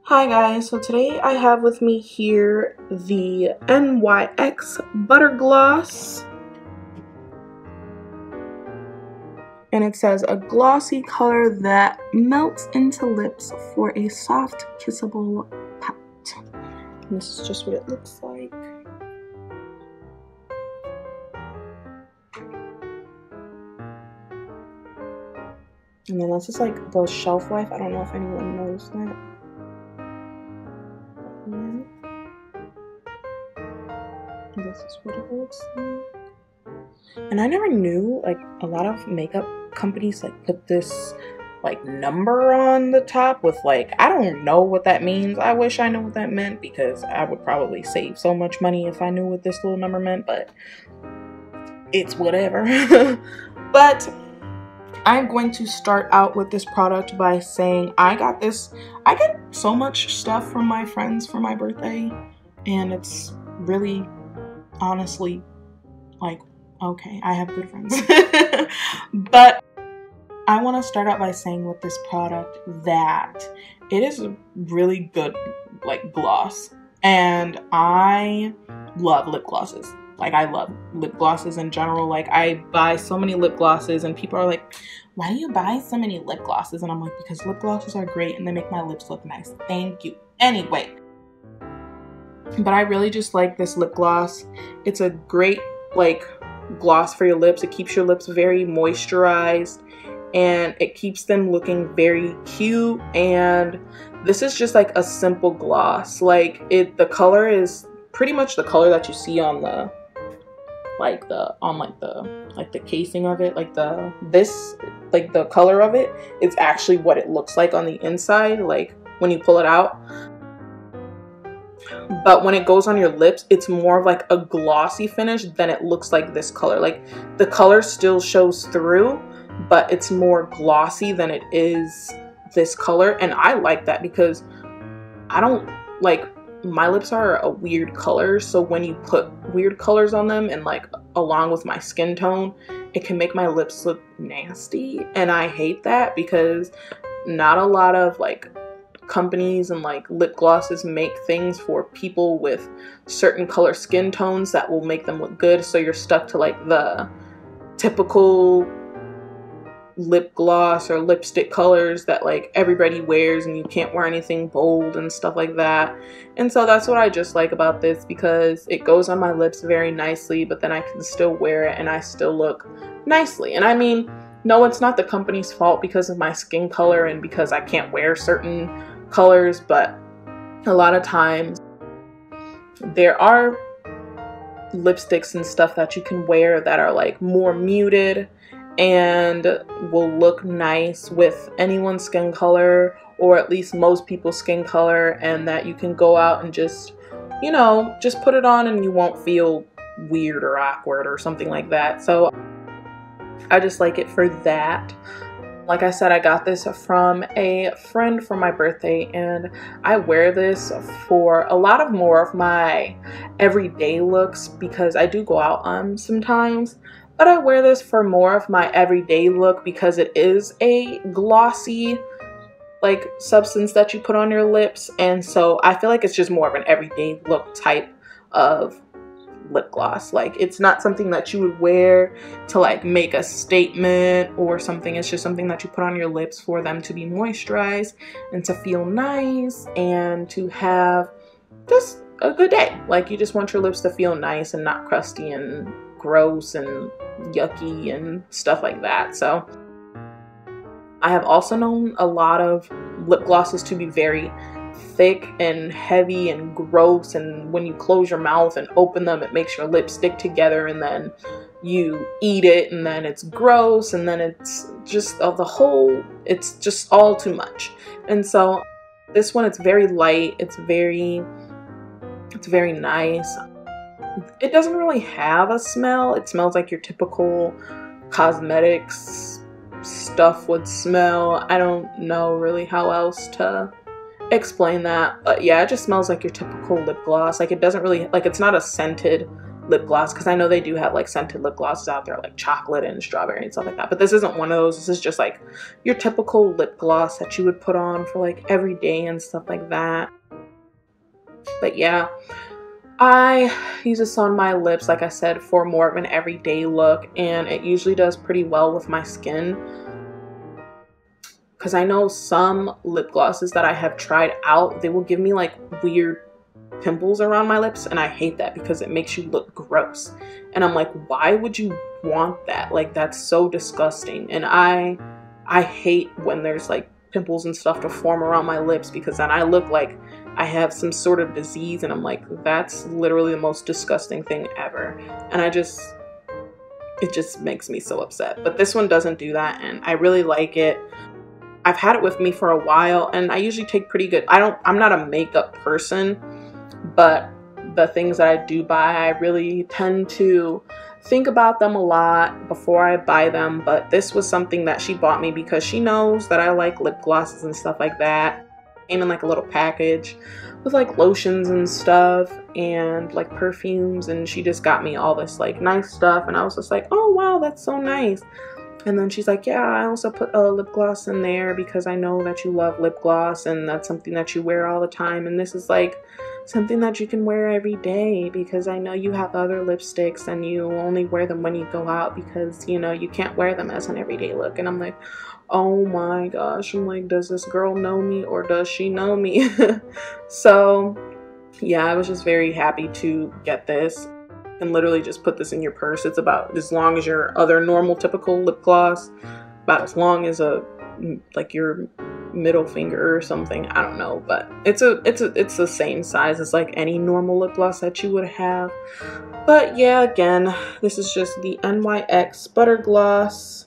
Hi guys, so today I have with me here the NYX Butter Gloss. And it says a glossy color that melts into lips for a soft, kissable pout. And this is just what it looks like. And then this is like the shelf life. I don't know if anyone knows that. This is what it looks like. And I never knew, like, a lot of makeup companies like put this like number on the top with like, I don't know what that means. I wish I knew what that meant because I would probably save so much money if I knew what this little number meant, but it's whatever. But I'm going to start out with this product by saying I get so much stuff from my friends for my birthday, and it's really honestly like, okay, I have good friends. But I want to start out by saying with this product that it is a really good like gloss, and I love lip glosses. Like, I love lip glosses in general. Like, I buy so many lip glosses and people are like, why do you buy so many lip glosses? And I'm like, because lip glosses are great and they make my lips look nice. Thank you. Anyway, but I really just like this lip gloss. It's a great like gloss for your lips. It keeps your lips very moisturized and it keeps them looking very cute. And this is just like a simple gloss. Like, the color is pretty much the color that you see on the the casing of it, like the color of it is actually what it looks like on the inside, like when you pull it out. But when it goes on your lips, it's more of like a glossy finish than it looks like this color. Like, the color still shows through, but it's more glossy than it is this color. And I like that because I don't like, my lips are a weird color, so when you put weird colors on them and like along with my skin tone, it can make my lips look nasty, and I hate that because not a lot of like companies and like lip glosses make things for people with certain color skin tones that will make them look good, so you're stuck to like the typical lip gloss or lipstick colors that like everybody wears, and you can't wear anything bold and stuff like that. And so that's what I just like about this, because it goes on my lips very nicely, but then I can still wear it and I still look nicely. And I mean, no, it's not the company's fault because of my skin color and because I can't wear certain colors, but a lot of times there are lipsticks and stuff that you can wear that are like more muted and will look nice with anyone's skin color, or at least most people's skin color, and that you can go out and just, you know, just put it on and you won't feel weird or awkward or something like that. So I just like it for that. Like I said, I got this from a friend for my birthday, and I wear this for a lot of more of my everyday looks because I do go out sometimes. But I wear this for more of my everyday look because it is a glossy like substance that you put on your lips, and so I feel like it's just more of an everyday look type of lip gloss. Like, it's not something that you would wear to like make a statement or something. It's just something that you put on your lips for them to be moisturized and to feel nice and to have just a good day. Like, you just want your lips to feel nice and not crusty and gross and yucky and stuff like that. So I have also known a lot of lip glosses to be very thick and heavy and gross, and when you close your mouth and open them, it makes your lips stick together, and then you eat it and then it's gross, and then it's just it's just all too much. And so this one, it's very light, it's very nice. It doesn't really have a smell. It smells like your typical cosmetics stuff would smell. I don't know really how else to explain that, but yeah, it just smells like your typical lip gloss. Like, it doesn't really, like, it's not a scented lip gloss, because I know they do have like scented lip glosses out there, like chocolate and strawberry and stuff like that, but this isn't one of those. This is just like your typical lip gloss that you would put on for like every day and stuff like that. But yeah, I use this on my lips, like I said, for more of an everyday look, and it usually does pretty well with my skin. Because I know some lip glosses that I have tried out, they will give me like weird pimples around my lips, and I hate that because it makes you look gross. And I'm like, why would you want that? Like, that's so disgusting. And I hate when there's like pimples and stuff to form around my lips, because then I look like I have some sort of disease, and I'm like, that's literally the most disgusting thing ever. And it just makes me so upset. But this one doesn't do that, and I really like it. I've had it with me for a while, and I usually take pretty good, I'm not a makeup person, but the things that I do buy, I really tend to think about them a lot before I buy them. But this was something that she bought me because she knows that I like lip glosses and stuff like that. Came in like a little package with like lotions and stuff and like perfumes, and she just got me all this like nice stuff, and I was just like, oh wow, that's so nice. And then she's like, yeah, I also put a lip gloss in there because I know that you love lip gloss and that's something that you wear all the time. And this is like something that you can wear every day, because I know you have other lipsticks and you only wear them when you go out, because, you know, you can't wear them as an everyday look. And I'm like, oh my gosh. I'm like, does this girl know me, or does she know me? So yeah, I was just very happy to get this. And literally just put this in your purse. It's about as long as your other normal typical lip gloss, about as long as like your middle finger or something. I don't know, but it's the same size as like any normal lip gloss that you would have. But yeah, again, this is just the NYX Butter Gloss.